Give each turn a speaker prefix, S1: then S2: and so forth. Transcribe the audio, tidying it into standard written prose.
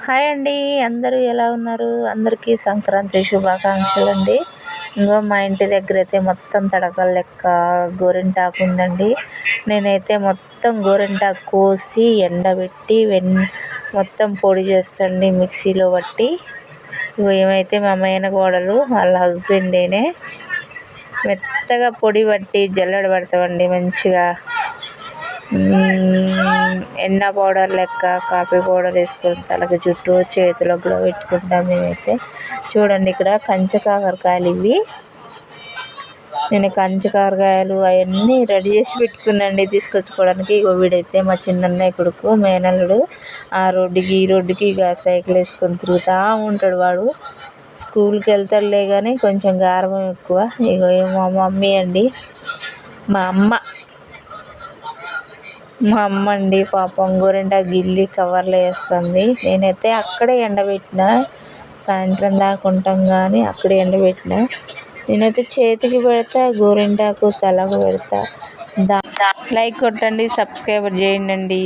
S1: Hi అండి, అందరూ ఎలా ఉన్నారు? అందరికీ సంక్రాంతి శుభాకాంక్షలు అండి. ఇంకో మా ఇంటి దగ్గర అయితే మొత్తం తడకల లెక్క గోరింటాకు ఉందండి. నేనైతే మొత్తం గోరింటాకు కోసి ఎండబెట్టి మొత్తం పొడి చేస్తాండి మిక్సీలో పట్టి. ఏమైతే మా మేనకోడలు వాళ్ళ హస్బెండేనే మెత్తగా పొడి పట్టి జల్లెడ పడతామండి. మంచిగా ఎన్న పౌడర్ లెక్క కాఫీ పౌడర్ వేసుకొని తలకి చుట్టూ చేతులకు కూడా పెట్టుకుంటాం మేమైతే. చూడండి, ఇక్కడ కంచె కాకరకాయలు ఇవి. నేను కంచె కాకరకాయలు అవన్నీ రెడీ చేసి పెట్టుకున్నాండి తీసుకొచ్చుకోవడానికి. వీడైతే మా చిన్నన్నయ్య కొడుకు మేనల్లుడు. ఆ రోడ్డుకి ఈ రోడ్డుకి ఇక సైకిల్ వేసుకొని తిరుగుతూ ఉంటాడు. వాడు స్కూల్కి వెళ్తాడులే కానీ కొంచెం గారభం ఎక్కువ. ఇగో మా మమ్మీ అండి, మా అమ్మ అండి పాపం గోరింటాకు గిల్లి కవర్లో వేస్తుంది. నేనైతే అక్కడే ఎండబెట్టిన, సాయంత్రం దాకా ఉంటాం కానీ అక్కడే ఎండబెట్టిన. నేనైతే చేతికి పెడతా, గోరింటాకు తలకు పెడతా. లైక్ కొట్టండి, సబ్స్క్రైబ్ చేయండి.